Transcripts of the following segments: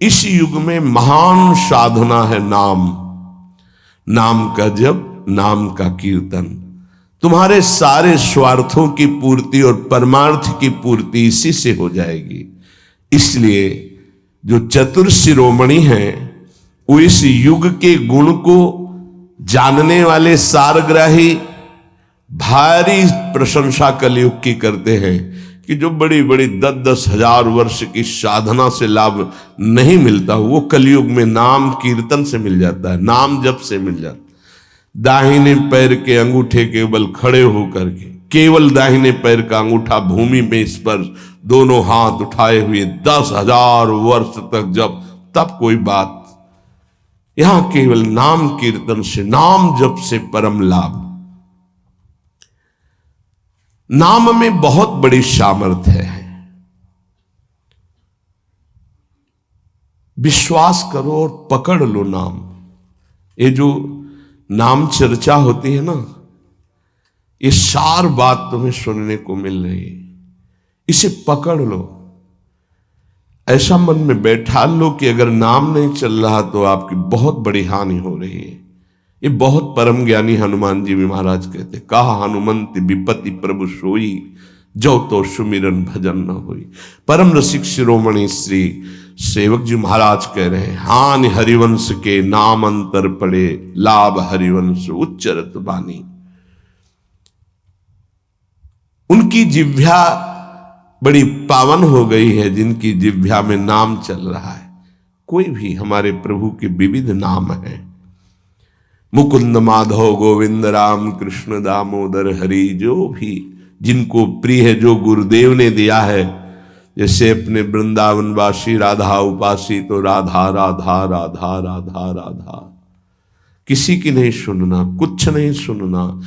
इस युग में महान साधना है नाम, नाम का जप, नाम का कीर्तन। तुम्हारे सारे स्वार्थों की पूर्ति और परमार्थ की पूर्ति इसी से हो जाएगी। इसलिए जो चतुर शिरोमणि हैं वो इस युग के गुण को जानने वाले सारग्राही भारी प्रशंसा कलयुग की करते हैं कि जो बड़ी बड़ी 10-10 हजार वर्ष की साधना से लाभ नहीं मिलता, वो कलयुग में नाम कीर्तन से मिल जाता है, नाम जप से मिल जाता है। दाहिने पैर के अंगूठे के बल खड़े होकर के केवल दाहिने पैर का अंगूठा भूमि में स्पर्श, दोनों हाथ उठाए हुए 10,000 वर्ष तक जब, तब कोई बात। यहां केवल नाम कीर्तन से, नाम जप से परम लाभ। नाम में बहुत बड़ी सामर्थ्य है। विश्वास करो और पकड़ लो नाम। ये जो नाम चर्चा होती है ना, ये सार बात तुम्हें सुनने को मिल रही है, इसे पकड़ लो। ऐसा मन में बैठा लो कि अगर नाम नहीं चल रहा तो आपकी बहुत बड़ी हानि हो रही है। ये बहुत परम ज्ञानी हनुमान जी भी महाराज कहते, कहा हनुमंत विपत्ति प्रभु सोई, जो तो सुमिरन भजन न होई। परम रसिक शिरोमणि श्री सेवक जी महाराज कह रहे हैं, हानि हरिवंश के नाम अंतर पड़े, लाभ हरिवंश उच्चरत बानी। उनकी जिह्वा बड़ी पावन हो गई है जिनकी जिह्वा में नाम चल रहा है। कोई भी हमारे प्रभु के विविध नाम हैं, मुकुंद माधव गोविंद राम कृष्ण दामोदर हरि, जो भी जिनको प्रिय है, जो गुरुदेव ने दिया है। जैसे अपने वृंदावनवासी राधा उपासी, तो राधा राधा राधा राधा राधा, किसी की नहीं सुनना, कुछ नहीं सुनना।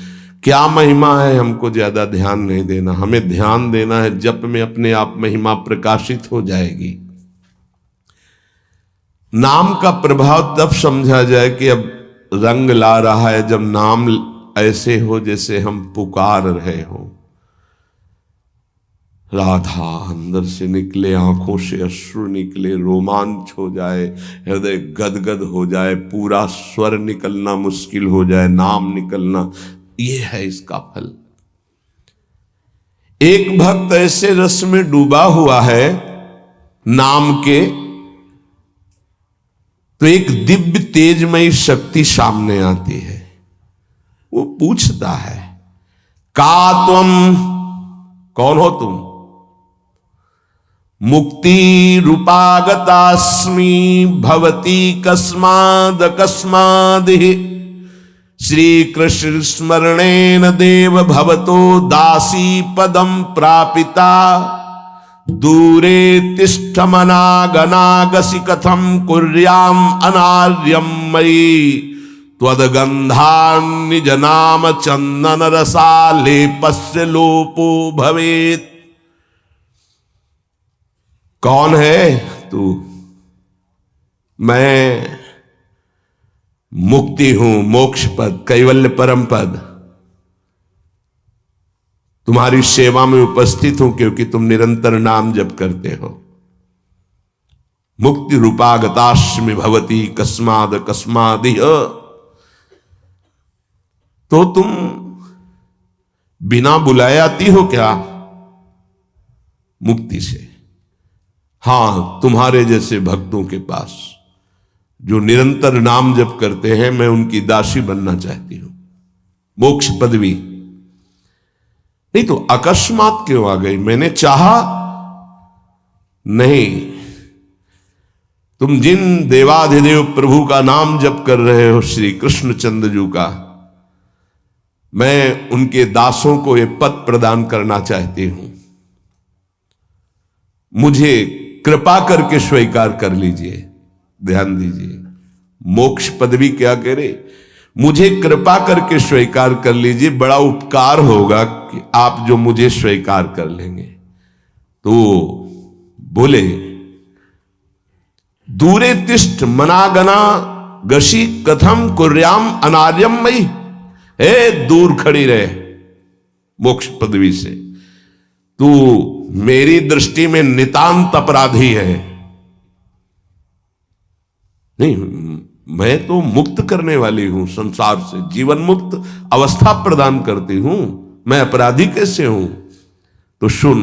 क्या महिमा है हमको ज्यादा ध्यान नहीं देना, हमें ध्यान देना है जप में अपने आप महिमा प्रकाशित हो जाएगी। नाम का प्रभाव तब समझा जाए कि अब रंग ला रहा है जब नाम ऐसे हो जैसे हम पुकार रहे हो। राधा अंदर से निकले, आंखों से अश्रु निकले, रोमांच हो जाए, हृदय गदगद हो जाए, पूरा स्वर निकलना मुश्किल हो जाए, नाम निकलना, ये है इसका फल। एक भक्त ऐसे रस में डूबा हुआ है नाम के, तो एक दिव्य तेजमयी शक्ति सामने आती है। वो पूछता है, का तुम, कौन हो तुम? मुक्ति रूपागतास्मि भवती कस्माद कस्मादिहि, श्री कृष्ण स्मरणेन देव भवतो दासी पदम प्रापिता, दूरे तिष्ठमनागनागसि कथम कुर्याम अनार्यम मयि, त्वदगंधान् निज नाम चंदन रसालेपस्य लोपो भवेत्। कौन है तू? मैं मुक्ति हूं, मोक्ष पद, कैवल्य परम पद। तुम्हारी सेवा में उपस्थित हूं क्योंकि तुम निरंतर नाम जप करते हो। मुक्ति रूपागतास्मि भवती कस्माद कस्मादिह, तो तुम बिना बुलाए आती हो क्या? मुक्ति से। हां, तुम्हारे जैसे भक्तों के पास जो निरंतर नाम जप करते हैं, मैं उनकी दासी बनना चाहती हूं, मोक्ष पदवी। नहीं तो अकस्मात क्यों आ गई? मैंने चाहा नहीं। तुम जिन देवाधिदेव प्रभु का नाम जप कर रहे हो, श्री कृष्ण चंद्र का, मैं उनके दासों को ये पद प्रदान करना चाहती हूं। मुझे कृपा करके स्वीकार कर लीजिए। ध्यान दीजिए, मोक्ष पदवी क्या करे? मुझे कृपा करके स्वीकार कर लीजिए, बड़ा उपकार होगा कि आप जो मुझे स्वीकार कर लेंगे। तो बोले, दूरे तिष्ठ मनागना गशी कथम कुर्याम अनार्यम मयि, हे दूर खड़ी रहे मोक्ष पदवी से, तू मेरी दृष्टि में नितांत अपराधी है। नहीं, मैं तो मुक्त करने वाली हूं संसार से, जीवन मुक्त अवस्था प्रदान करती हूं। मैं अपराधी कैसे हूं? तो सुन,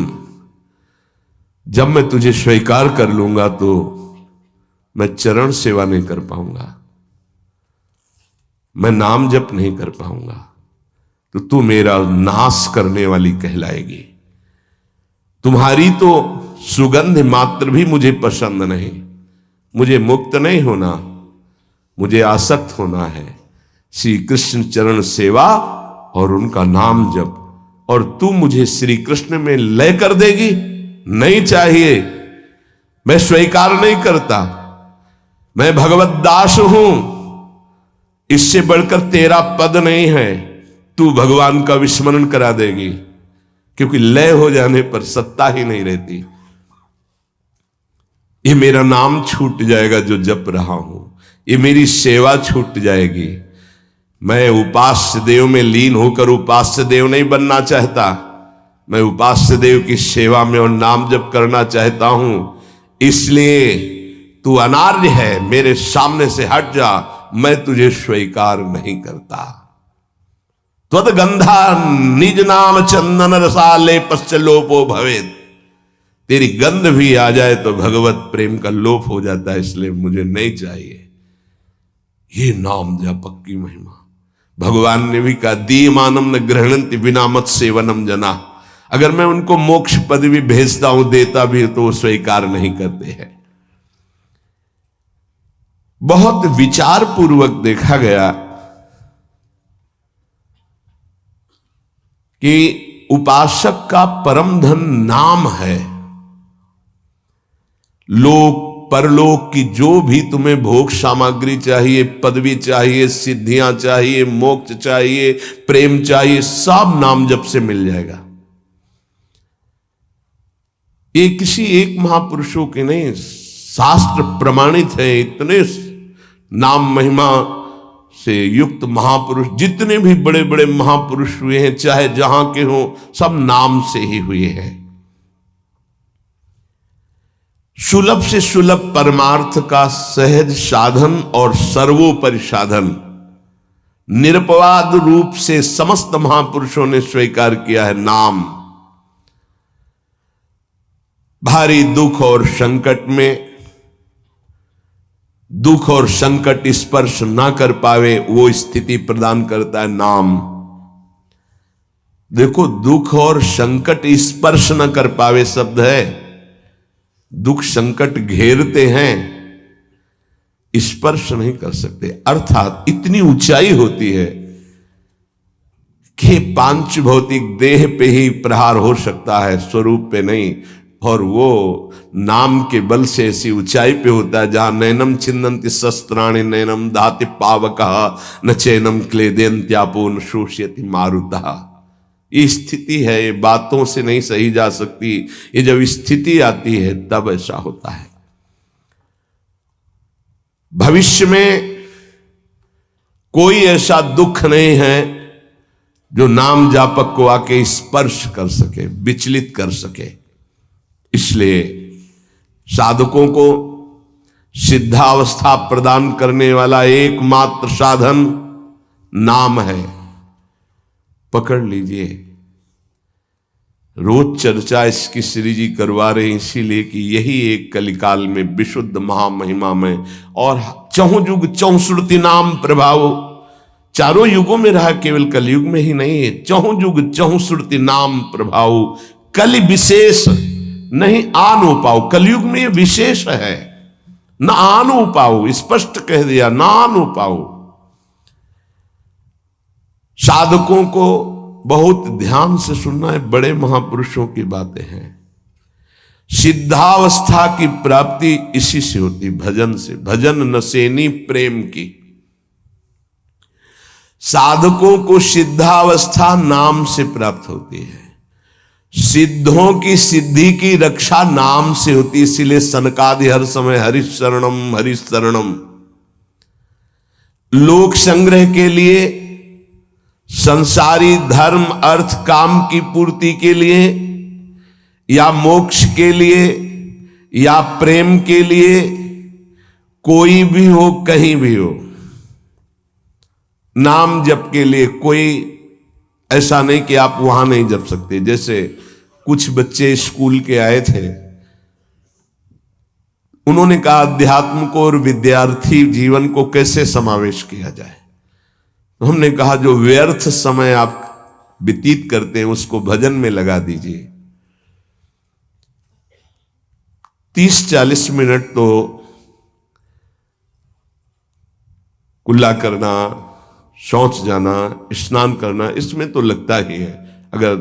जब मैं तुझे स्वीकार कर लूंगा तो मैं चरण सेवा नहीं कर पाऊंगा, मैं नाम जप नहीं कर पाऊंगा, तो तू मेरा नाश करने वाली कहलाएगी। तुम्हारी तो सुगंध मात्र भी मुझे पसंद नहीं। मुझे मुक्त नहीं होना, मुझे आसक्त होना है श्री कृष्ण चरण सेवा और उनका नाम जप। और तू मुझे श्री कृष्ण में लय कर देगी? नहीं चाहिए, मैं स्वीकार नहीं करता। मैं भगवत दास हूं, इससे बढ़कर तेरा पद नहीं है। तू भगवान का विस्मरण करा देगी, क्योंकि लय हो जाने पर सत्ता ही नहीं रहती। ये मेरा नाम छूट जाएगा जो जप रहा हूं, ये मेरी सेवा छूट जाएगी। मैं उपास्य देव में लीन होकर उपास्य देव नहीं बनना चाहता, मैं उपास्य देव की सेवा में और नाम जप करना चाहता हूं। इसलिए तू अनार्य है, मेरे सामने से हट जा, मैं तुझे स्वीकार नहीं करता। त्वद्गंधा निज नाम चंदन रसाले पश्चलोपो भवेत। तेरी गंध भी आ जाए तो भगवत प्रेम का लोप हो जाता है, इसलिए मुझे नहीं चाहिए। ये नाम जपक की महिमा। भगवान ने भी कहा, दीयमानम न ग्रहणंति बिना मत सेवनम जना। अगर मैं उनको मोक्ष पदवी भेजता हूं, देता भी तो वो स्वीकार नहीं करते हैं। बहुत विचार पूर्वक देखा गया कि उपासक का परम धन नाम है। लोक परलोक की जो भी तुम्हें भोग सामग्री चाहिए, पदवी चाहिए, सिद्धियां चाहिए, मोक्ष चाहिए, प्रेम चाहिए, सब नाम जप से मिल जाएगा। ये किसी एक महापुरुषों के नहीं, शास्त्र प्रमाणित है। इतने नाम महिमा से युक्त महापुरुष, जितने भी बड़े बड़े महापुरुष हुए हैं, चाहे जहां के हों, सब नाम से ही हुए हैं। सुलभ से सुलभ परमार्थ का सहज साधन और सर्वोपरि साधन निरपवाद रूप से समस्त महापुरुषों ने स्वीकार किया है नाम। भारी दुख और संकट में, दुख और संकट स्पर्श ना कर पावे, वो स्थिति प्रदान करता है नाम। देखो, दुख और संकट स्पर्श न कर पावे शब्द है। दुख संकट घेरते हैं, स्पर्श नहीं कर सकते। अर्थात इतनी ऊंचाई होती है कि पांच भौतिक देह पे ही प्रहार हो सकता है, स्वरूप पे नहीं। और वो नाम के बल से ऐसी ऊंचाई पे होता है जहां नैनम छिन्नन्ति शस्त्राणि नैनम दाति पावकः न चैनम क्लेदयन्त्यापो न शोष्यति मारुतः। ये स्थिति है, ये बातों से नहीं सही जा सकती। ये जब स्थिति आती है तब ऐसा होता है। भविष्य में कोई ऐसा दुख नहीं है जो नाम जापक को आके स्पर्श कर सके, विचलित कर सके। इसलिए साधकों को सिद्धावस्था प्रदान करने वाला एकमात्र साधन नाम है। पकड़ लीजिए। रोज चर्चा इसकी श्री जी करवा रहे हैं, इसीलिए कि यही एक कलिकाल में विशुद्ध महामहिमा में और चहुं युग चौसुरति नाम प्रभाव, चारों युगों में रहा, केवल कलयुग में ही नहीं है। चहुं युग चहुसुरति नाम प्रभाव, कलि विशेष नहीं आनो पाओ। कलयुग में ये विशेष है, न आनो पाओ, स्पष्ट कह दिया, ना आनो पाओ। साधकों को बहुत ध्यान से सुनना है, बड़े महापुरुषों की बातें हैं। सिद्धावस्था की प्राप्ति इसी से होती, भजन से। भजन नसेनी प्रेम की। साधकों को सिद्धावस्था नाम से प्राप्त होती है। सिद्धों की सिद्धि की रक्षा नाम से होती, इसीलिए सनकादि हर समय हरिशरणम हरिशरणम। लोक संग्रह के लिए, संसारी धर्म अर्थ काम की पूर्ति के लिए, या मोक्ष के लिए, या प्रेम के लिए कोई भी हो, कहीं भी हो, नाम जप के लिए कोई ऐसा नहीं कि आप वहां नहीं जप सकते। जैसे कुछ बच्चे स्कूल के आए थे, उन्होंने कहा अध्यात्म को और विद्यार्थी जीवन को कैसे समावेश किया जाए। तो हमने कहा जो व्यर्थ समय आप व्यतीत करते हैं उसको भजन में लगा दीजिए। 30-40 मिनट तो कुल्ला करना, शौच जाना, स्नान करना, इसमें तो लगता ही है। अगर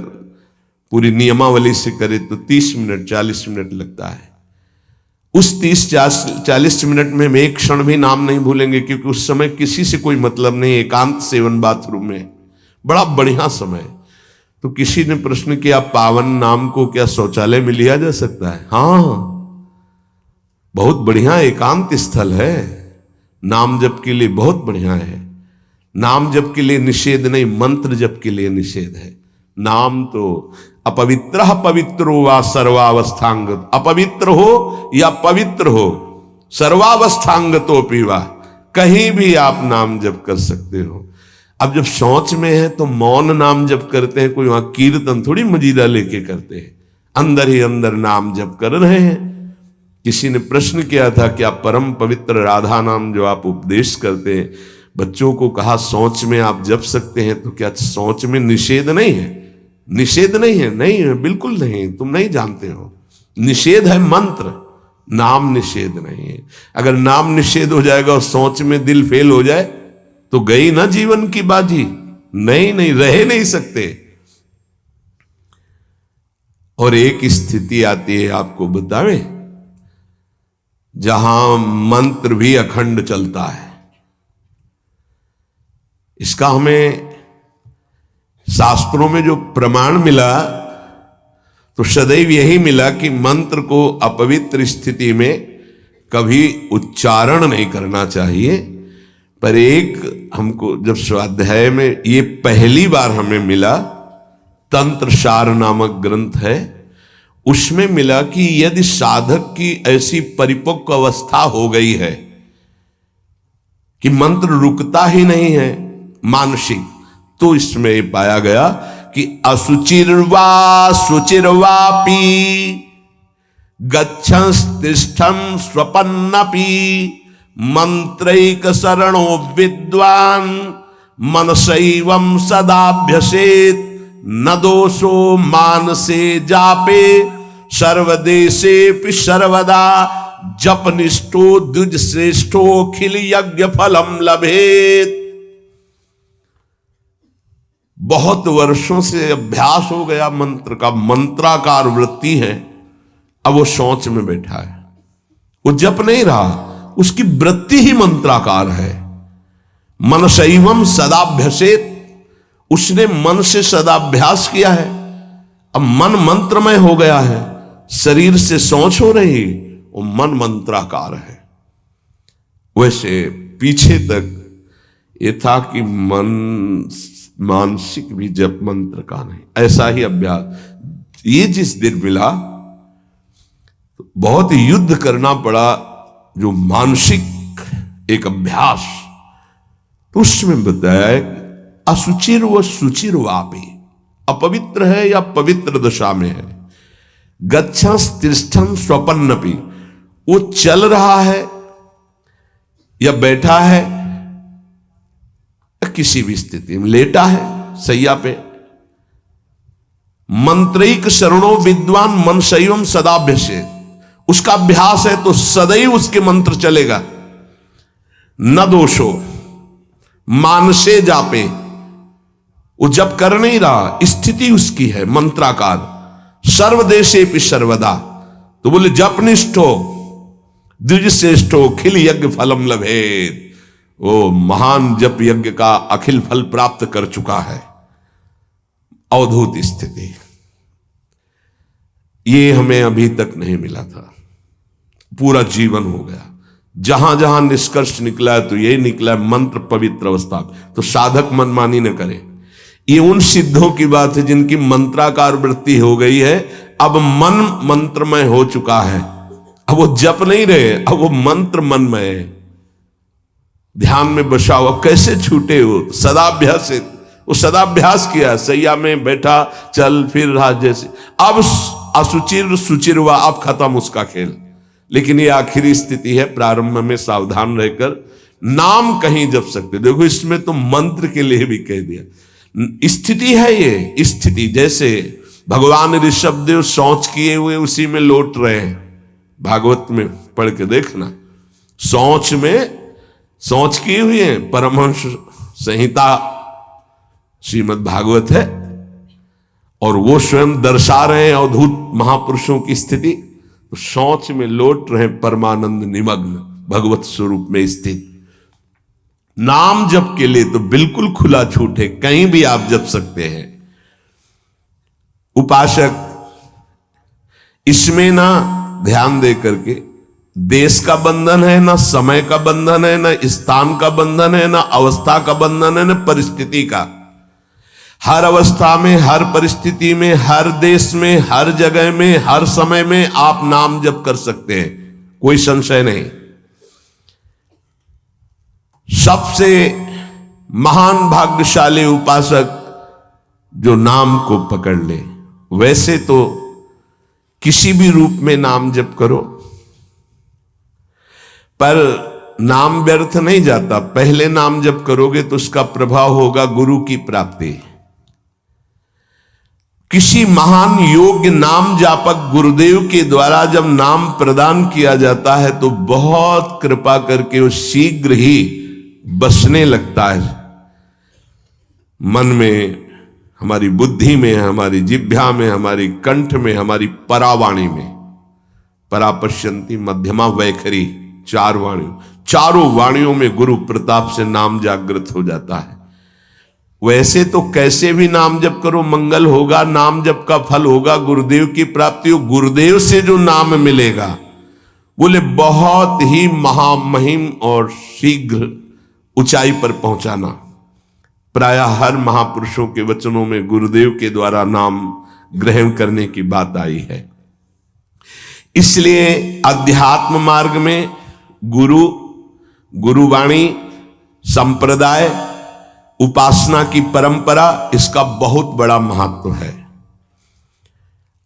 पूरी नियमावली से करे तो 30 मिनट 40 मिनट लगता है। उस 30-40 मिनट में हम एक क्षण भी नाम नहीं भूलेंगे, क्योंकि उस समय किसी से कोई मतलब नहीं, एकांत सेवन बाथरूम में, बड़ा बढ़िया समय। तो किसी ने प्रश्न किया पावन नाम को क्या शौचालय में लिया जा सकता है? हाँ, बहुत बढ़िया एकांत स्थल है, नाम जप के लिए बहुत बढ़िया है। नाम जप के लिए निषेध नहीं, मंत्र जप के लिए निषेध है। नाम तो अपवित्र पवित्रो वा सर्वावस्थांग, अपवित्र हो या पवित्र हो, सर्वावस्थांग तो पीवा, कहीं भी आप नाम जप कर सकते हो। अब जब शौच में है तो मौन नाम जप करते हैं, कोई वहां कीर्तन थोड़ी मजीरा लेके करते हैं, अंदर ही अंदर नाम जप कर रहे हैं। किसी ने प्रश्न किया था कि आप परम पवित्र राधा नाम जो आप उपदेश करते हैं, बच्चों को कहा शौच में आप जप सकते हैं, तो क्या शौच में निषेध नहीं है? निषेध नहीं है, नहीं है, बिल्कुल नहीं, तुम नहीं जानते हो। निषेध है मंत्र, नाम निषेध नहीं है। अगर नाम निषेध हो जाएगा और शौच में दिल फेल हो जाए तो गई ना जीवन की बाजी, नहीं नहीं, रह नहीं सकते। और एक स्थिति आती है, आपको बतावे, जहां मंत्र भी अखंड चलता है। इसका हमें शास्त्रों में जो प्रमाण मिला तो सदैव यही मिला कि मंत्र को अपवित्र स्थिति में कभी उच्चारण नहीं करना चाहिए। पर एक हमको जब स्वाध्याय में ये पहली बार हमें मिला, तंत्र सार नामक ग्रंथ है, उसमें मिला कि यदि साधक की ऐसी परिपक्व अवस्था हो गई है कि मंत्र रुकता ही नहीं है मानसिक, तो इसमें पाया गया कि असुचिर्वा शुचिर्वापी गच्छंस्तिष्ठं स्वपन्नपि मंत्रैक शरणो विद्वान् मनसैवं सदाभ्यसेत् न दोषो मानसे जापे सर्वदेशेऽपि सर्वदा जपनिष्ठो द्विज श्रेष्ठो खिल यज्ञ फलम लभेत। बहुत वर्षों से अभ्यास हो गया मंत्र का, मंत्राकार वृत्ति है, अब वो शौच में बैठा है, वो जप नहीं रहा, उसकी वृत्ति ही मंत्राकार है। मनसैवं सदाभ्यसेत, उसने मन से सदाभ्यास किया है, अब मन मंत्रमय हो गया है, शरीर से शौच हो रही, वो मन मंत्राकार है। वैसे पीछे तक ये था कि मन मानसिक भी जप मंत्र का नहीं, ऐसा ही अभ्यास। ये जिस दिन मिला तो बहुत युद्ध करना पड़ा, जो मानसिक एक अभ्यास, तो उसमें बताया असुचिर व सुचिर वापी, अपवित्र है या पवित्र दशा में है, गच्छंस तिष्ठं स्वपन्नपि, वो चल रहा है या बैठा है, किसी भी स्थिति में लेटा है सैया पे, मंत्रैक शरणो विद्वान मनसैवं सदाभ्यसेत्, उसका अभ्यास है तो सदैव उसके मंत्र चलेगा। न दोषो मानसे जापे, वो जब कर नहीं रहा, स्थिति उसकी है मंत्राकार, सर्वदेशेऽपि सर्वदा, तो बोले जपनिष्ठो द्विज श्रेष्ठो खिल यज्ञ फलम लभेत, वो महान जप यज्ञ का अखिल फल प्राप्त कर चुका है। अवधूत स्थिति, ये हमें अभी तक नहीं मिला था, पूरा जीवन हो गया। जहां जहां निष्कर्ष निकला है तो यही निकला है, मंत्र पवित्र अवस्था। तो साधक मनमानी न करे, ये उन सिद्धों की बात है जिनकी मंत्राकार वृत्ति हो गई है, अब मन मंत्रमय हो चुका है, अब वो जप नहीं रहे, अब वो मंत्र मन में है, ध्यान में बसा हुआ। कैसे छूटे वो? सदाभ्यासित, वो सदाभ्यास किया, सैया में बैठा, चल फिर रहा जैसे। अब असुचिर सुचिर हुआ, अब खत्म उसका खेल। लेकिन ये आखिरी स्थिति है, प्रारंभ में सावधान रहकर नाम कहीं जप सकते। देखो इसमें तो मंत्र के लिए भी कह दिया, स्थिति है ये स्थिति। जैसे भगवान ऋषभदेव शौच किए हुए उसी में लौट रहे हैं, भागवत में पढ़ के देखना, शौच में शौच किए हुए हैं। परमहंस संहिता श्रीमद् भागवत है, और वो स्वयं दर्शा रहे हैं अवधूत महापुरुषों की स्थिति। तो शौच में लौट रहे परमानंद निमग्न, भगवत स्वरूप में स्थित। नाम जप के लिए तो बिल्कुल खुला छूट है, कहीं भी आप जप सकते हैं। उपासक इसमें ना ध्यान दे करके, देश का बंधन है, ना समय का बंधन है, ना स्थान का बंधन है, ना अवस्था का बंधन है, ना परिस्थिति का। हर अवस्था में, हर परिस्थिति में, हर देश में, हर जगह में, हर समय में आप नाम जप कर सकते हैं, कोई संशय नहीं। सबसे महान भाग्यशाली उपासक जो नाम को पकड़ ले। वैसे तो किसी भी रूप में नाम जप करो, पर नाम व्यर्थ नहीं जाता। पहले नाम जप करोगे तो उसका प्रभाव होगा गुरु की प्राप्ति। किसी महान योग्य नाम जापक गुरुदेव के द्वारा जब नाम प्रदान किया जाता है तो बहुत कृपा करके वो शीघ्र ही बसने लगता है मन में, हमारी बुद्धि में, हमारी जिह्वा में, हमारी कंठ में, हमारी परावाणी में। परापश्यंती मध्यमा वैखरी, चार वाणियों, चारों वाणियों में गुरु प्रताप से नाम जागृत हो जाता है। वैसे तो कैसे भी नाम जप करो मंगल होगा, नाम जप का फल होगा, गुरुदेव की प्राप्ति हो। गुरुदेव से जो नाम मिलेगा बोले बहुत ही महामहिम और शीघ्र ऊंचाई पर पहुंचाना। प्रायः हर महापुरुषों के वचनों में गुरुदेव के द्वारा नाम ग्रहण करने की बात आई है। इसलिए अध्यात्म मार्ग में गुरु, गुरुवाणी, संप्रदाय, उपासना की परंपरा, इसका बहुत बड़ा महत्व है।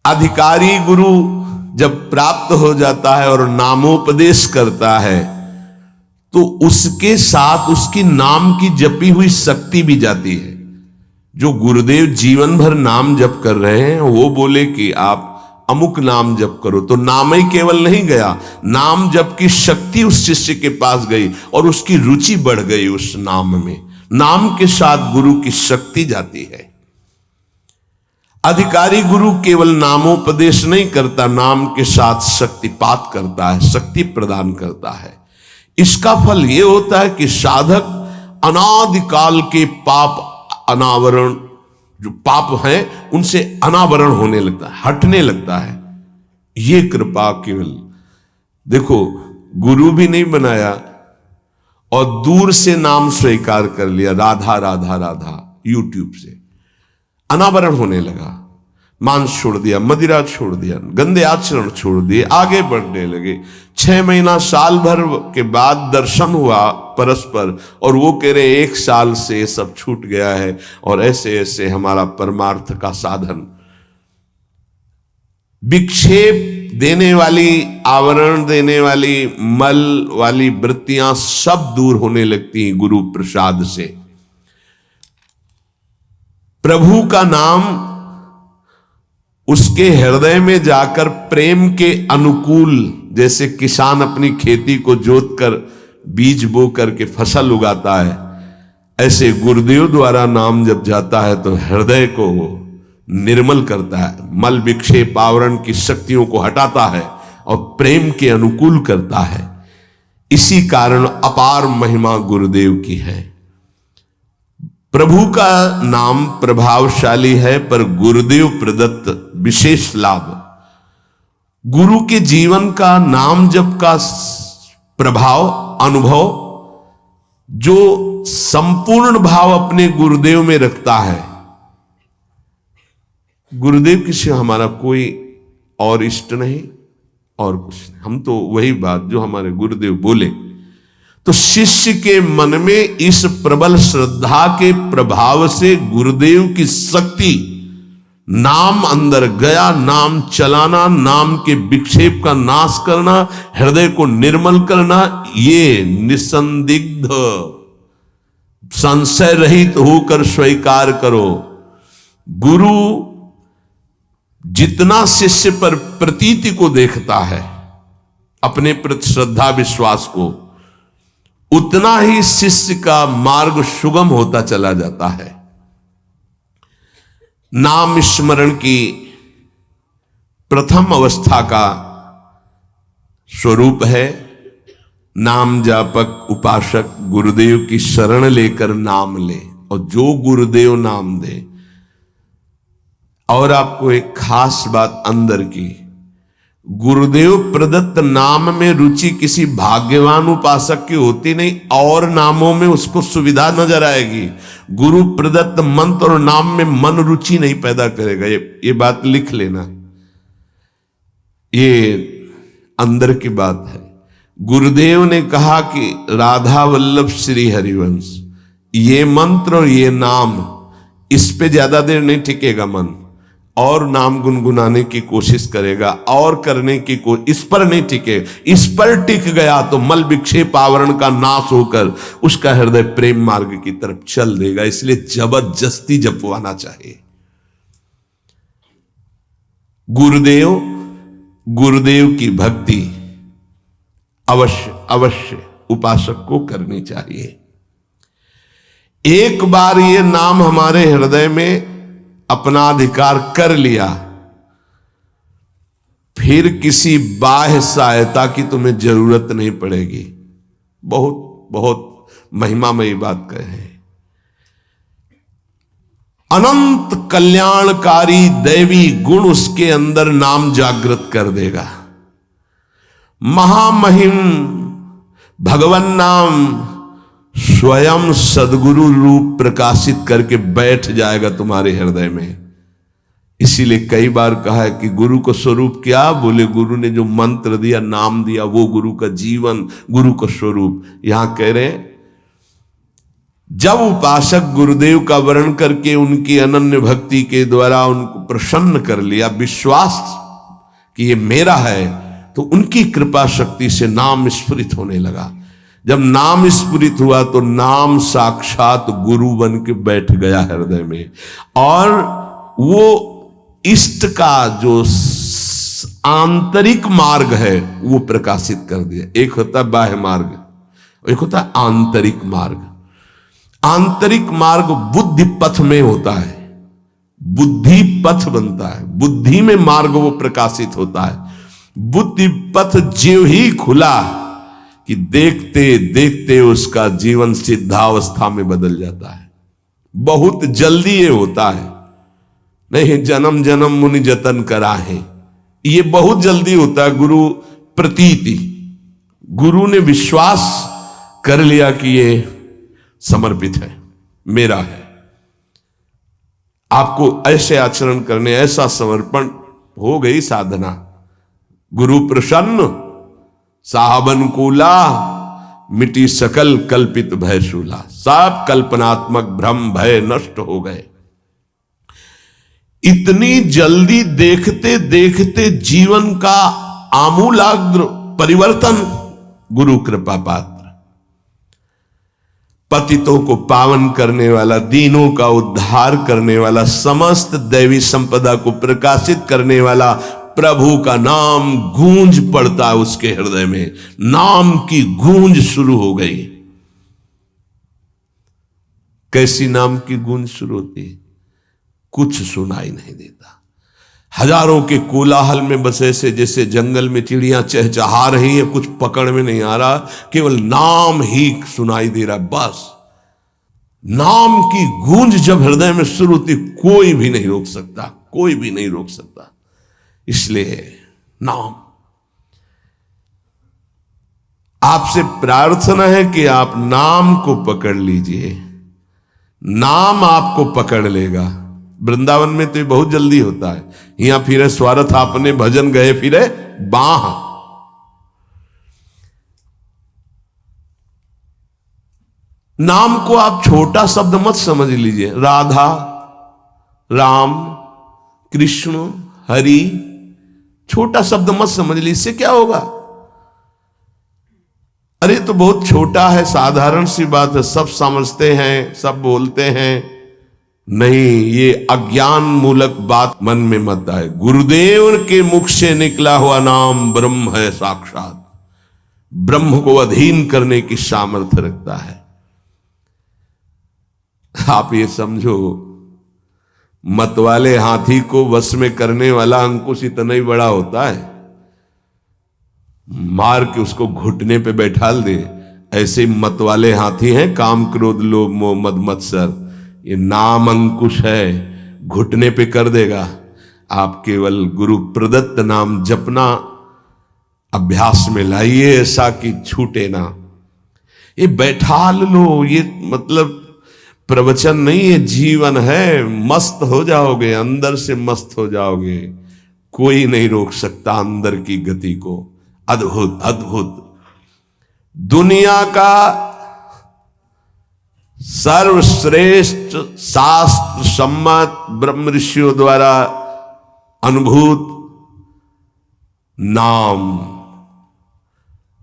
अधिकारी गुरु जब प्राप्त हो जाता है और नामोपदेश करता है तो उसके साथ उसकी नाम की जपी हुई शक्ति भी जाती है। जो गुरुदेव जीवन भर नाम जप कर रहे हैं वो बोले कि आप अमुक नाम जप करो, तो नाम ही केवल नहीं गया, नाम जप की शक्ति उस शिष्य के पास गई और उसकी रुचि बढ़ गई उस नाम में। नाम के साथ गुरु की शक्ति जाती है। अधिकारी गुरु केवल नामोपदेश नहीं करता, नाम के साथ शक्तिपात करता है, शक्ति प्रदान करता है। इसका फल यह होता है कि साधक अनादिकाल के पाप अनावरण, जो पाप हैं उनसे अनावरण होने लगता है, हटने लगता है। ये कृपा केवल देखो, गुरु भी नहीं बनाया और दूर से नाम स्वीकार कर लिया, राधा राधा राधा, यूट्यूब से अनावरण होने लगा। मांस छोड़ दिया, मदिरा छोड़ दिया, गंदे आचरण छोड़ दिए, आगे बढ़ने लगे। 6 महीना साल भर के बाद दर्शन हुआ परस्पर और वो कह रहे 1 साल से ये सब छूट गया है और ऐसे ऐसे हमारा परमार्थ का साधन। विक्षेप देने वाली, आवरण देने वाली, मल वाली वृत्तियां सब दूर होने लगती हैं गुरु प्रसाद से। प्रभु का नाम उसके हृदय में जाकर प्रेम के अनुकूल, जैसे किसान अपनी खेती को जोत कर बीज बो करके फसल उगाता है, ऐसे गुरुदेव द्वारा नाम जब जाता है तो हृदय को निर्मल करता है, मल विक्षेप आवरण की शक्तियों को हटाता है और प्रेम के अनुकूल करता है। इसी कारण अपार महिमा गुरुदेव की है। प्रभु का नाम प्रभावशाली है, पर गुरुदेव प्रदत्त विशेष लाभ। गुरु के जीवन का नाम जप का प्रभाव, अनुभव, जो संपूर्ण भाव अपने गुरुदेव में रखता है। गुरुदेव के सिवा हमारा कोई और इष्ट नहीं, और कुछ नहीं। हम तो वही बात जो हमारे गुरुदेव बोले। तो शिष्य के मन में इस प्रबल श्रद्धा के प्रभाव से गुरुदेव की शक्ति, नाम अंदर गया, नाम चलाना, नाम के विक्षेप का नाश करना, हृदय को निर्मल करना, ये निसंदिग्ध संशय रहित होकर स्वीकार करो। गुरु जितना शिष्य पर प्रतीति को देखता है, अपने प्रति श्रद्धा विश्वास को, उतना ही शिष्य का मार्ग सुगम होता चला जाता है। नाम स्मरण की प्रथम अवस्था का स्वरूप है नाम जापक उपासक गुरुदेव की शरण लेकर नाम ले, और जो गुरुदेव नाम दे। और आपको एक खास बात अंदर की, गुरुदेव प्रदत्त नाम में रुचि किसी भाग्यवान उपासक की होती नहीं, और नामों में उसको सुविधा नजर आएगी। गुरु प्रदत्त मंत्र और नाम में मन रुचि नहीं पैदा करेगा। ये बात लिख लेना, ये अंदर की बात है। गुरुदेव ने कहा कि राधा वल्लभ श्री हरिवंश, ये मंत्र और ये नाम, इस पे ज्यादा देर नहीं टिकेगा मन, और नाम गुनगुनाने की कोशिश करेगा, और करने की इस पर नहीं टिके। इस पर टिक गया तो मल विक्षेप आवरण का नाश होकर उसका हृदय प्रेम मार्ग की तरफ चल देगा। इसलिए जबरदस्ती जपवाना चाहिए। गुरुदेव की भक्ति अवश्य उपासक को करनी चाहिए। एक बार ये नाम हमारे हृदय में अपना अधिकार कर लिया, फिर किसी बाह्य सहायता की तुम्हें जरूरत नहीं पड़ेगी। बहुत बहुत महिमामयी बात कहे। अनंत कल्याणकारी दैवी गुण उसके अंदर नाम जागृत कर देगा। महामहिम भगवान नाम स्वयं सदगुरु रूप प्रकाशित करके बैठ जाएगा तुम्हारे हृदय में। इसीलिए कई बार कहा है कि गुरु का स्वरूप क्या? बोले गुरु ने जो मंत्र दिया, नाम दिया, वो गुरु का जीवन, गुरु का स्वरूप। यहां कह रहे हैं, जब उपासक गुरुदेव का वर्ण करके उनकी अनन्य भक्ति के द्वारा उनको प्रसन्न कर लिया, विश्वास कि ये मेरा है, तो उनकी कृपा शक्ति से नाम स्फुरित होने लगा। जब नाम स्फुरित हुआ तो नाम साक्षात गुरु बन के बैठ गया हृदय में, और वो इष्ट का जो आंतरिक मार्ग है वो प्रकाशित कर दिया। एक होता है बाह्य मार्ग, एक होता है आंतरिक मार्ग। आंतरिक मार्ग बुद्धि पथ में होता है, बुद्धि पथ बनता है, बुद्धि में मार्ग वो प्रकाशित होता है। बुद्धि पथ ज्यों ही खुला कि देखते देखते उसका जीवन सिद्धावस्था में बदल जाता है। बहुत जल्दी ये होता है, नहीं जन्म जन्म मुनि जतन करा है, ये बहुत जल्दी होता है। गुरु प्रतीति, गुरु ने विश्वास कर लिया कि ये समर्पित है, मेरा है। आपको ऐसे आचरण करने, ऐसा समर्पण, हो गई साधना। गुरु प्रसन्न साहब अनुकूला, मिटी सकल कल्पित भय शूला। सब कल्पनात्मक भ्रम भय नष्ट हो गए। इतनी जल्दी देखते देखते जीवन का आमूलाग्र परिवर्तन गुरु कृपा पात्र, पतितों को पावन करने वाला, दीनों का उद्धार करने वाला, समस्त दैवी संपदा को प्रकाशित करने वाला प्रभु का नाम गूंज पड़ता है उसके हृदय में। नाम की गूंज शुरू हो गई। कैसी नाम की गूंज शुरू होती है? कुछ सुनाई नहीं देता। हजारों के कोलाहल में बस ऐसे जैसे जंगल में चिड़ियां चहचहा रही है, कुछ पकड़ में नहीं आ रहा, केवल नाम ही सुनाई दे रहा है। बस नाम की गूंज जब हृदय में शुरू होती, कोई भी नहीं रोक सकता, कोई भी नहीं रोक सकता। इसलिए नाम, आपसे प्रार्थना है कि आप नाम को पकड़ लीजिए, नाम आपको पकड़ लेगा। वृंदावन में तो ये बहुत जल्दी होता है। यहां फिरे स्वार्थ आपने भजन गए फिरे बाह। नाम को आप छोटा शब्द मत समझ लीजिए। राधा, राम, कृष्ण, हरि, छोटा शब्द मत समझ लीजिए। इससे क्या होगा? अरे तो बहुत छोटा है, साधारण सी बात है, सब समझते हैं, सब बोलते हैं। नहीं, ये अज्ञान मूलक बात मन में मत आए। गुरुदेव के मुख से निकला हुआ नाम ब्रह्म है साक्षात। ब्रह्म को अधीन करने की सामर्थ्य रखता है। आप ये समझो, मतवाले हाथी को वश में करने वाला अंकुश इतना ही बड़ा होता है, मार के उसको घुटने पे बैठाल दे। ऐसे मतवाले हाथी हैं काम, क्रोध, लोभ, मोह, मद, मत्सर। ये नाम अंकुश है, घुटने पे कर देगा। आप केवल गुरु प्रदत्त नाम जपना अभ्यास में लाइए, ऐसा कि छूटे ना। ये बैठाल लो, ये मतलब प्रवचन नहीं, ये जीवन है। मस्त हो जाओगे, अंदर से मस्त हो जाओगे। कोई नहीं रोक सकता अंदर की गति को। अद्भुत अद्भुत। दुनिया का सर्वश्रेष्ठ शास्त्र सम्मत ब्रह्म ऋषियों द्वारा अनुभूत नाम,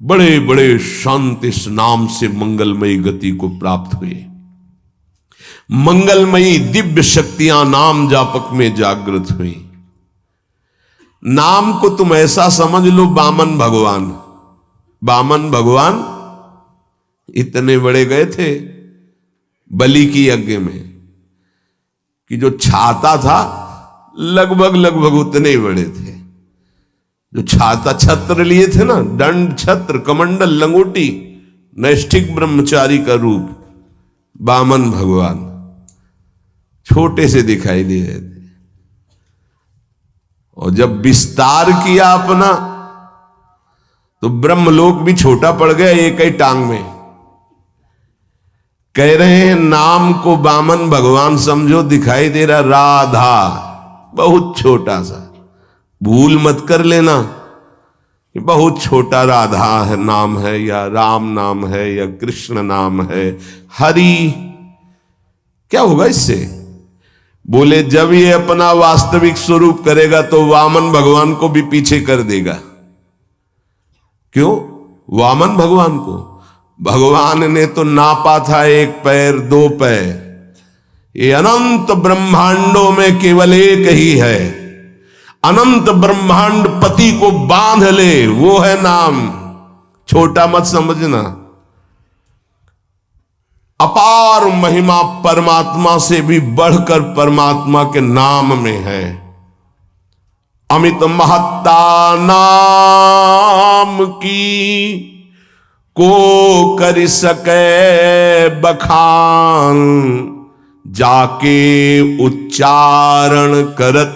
बड़े बड़े संत इस नाम से मंगलमयी गति को प्राप्त हुए। मंगलमयी दिव्य शक्तियां नाम जापक में जागृत हुई। नाम को तुम ऐसा समझ लो, वामन भगवान। वामन भगवान इतने बड़े गए थे बलि की यज्ञ में कि जो छाता था लगभग लगभग उतने ही बड़े थे। जो छाता, छत्र लिए थे ना, दंड, छत्र, कमंडल, लंगोटी, नैष्ठिक ब्रह्मचारी का रूप, वामन भगवान छोटे से दिखाई दे रहे थे। और जब विस्तार किया अपना तो ब्रह्मलोक भी छोटा पड़ गया एक ही टांग में। कह रहे हैं नाम को वामन भगवान समझो, दिखाई दे रहा राधा, बहुत छोटा सा। भूल मत कर लेना कि बहुत छोटा राधा है नाम है, या राम नाम है, या कृष्ण नाम है, हरि। क्या होगा इससे? बोले जब ये अपना वास्तविक स्वरूप करेगा तो वामन भगवान को भी पीछे कर देगा। क्यों? वामन भगवान को भगवान ने तो नापा था 1 पैर 2 पैर। ये अनंत ब्रह्मांडों में केवल एक ही है। अनंत ब्रह्मांड पति को बांध ले, वो है नाम। छोटा मत समझना। अपार महिमा परमात्मा से भी बढ़कर परमात्मा के नाम में है। अमित महत्ता नाम की को कर सके बखान, जाके उच्चारण करत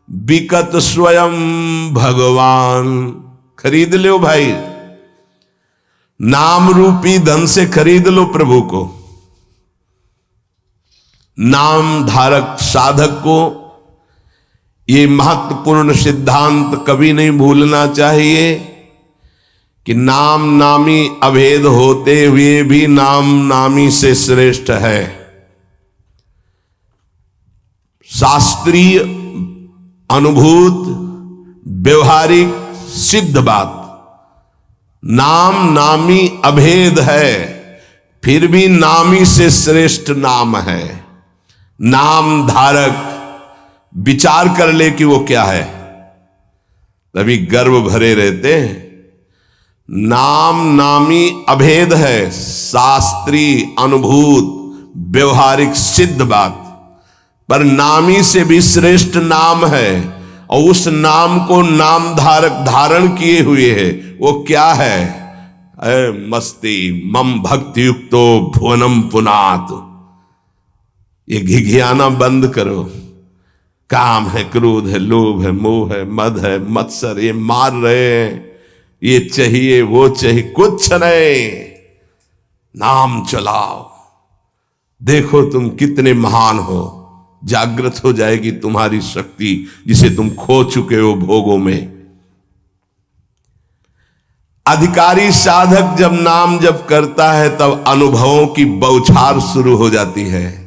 बिकत स्वयं भगवान। खरीद लो भाई, नाम रूपी धन से खरीद लो प्रभु को। नाम धारक साधक को ये महत्वपूर्ण सिद्धांत कभी नहीं भूलना चाहिए कि नाम नामी अभेद होते हुए भी नाम नामी से श्रेष्ठ है। शास्त्रीय, अनुभूत, व्यवहारिक, सिद्ध बात, नाम नामी अभेद है, फिर भी नामी से श्रेष्ठ नाम है। नाम धारक विचार कर ले कि वो क्या है, तभी गर्व भरे रहते हैं। नाम नामी अभेद है, शास्त्रीय, अनुभूत, व्यवहारिक, सिद्ध बात, पर नामी से भी श्रेष्ठ नाम है। और उस नाम को नाम धारक धारण किए हुए है, वो क्या है? मस्ती मम भक्ति युक्तो भुवनम पुनात। ये घिघियाना बंद करो। काम है, क्रोध है, लोभ है, मोह है, मद है, मत्सर, ये मार रहे हैं, ये चाहिए वो चाहिए, कुछ नहीं। नाम चलाओ, देखो तुम कितने महान हो। जागृत हो जाएगी तुम्हारी शक्ति, जिसे तुम खो चुके हो भोगों में। अधिकारी साधक जब नाम जप करता है तब अनुभवों की बौछार शुरू हो जाती है।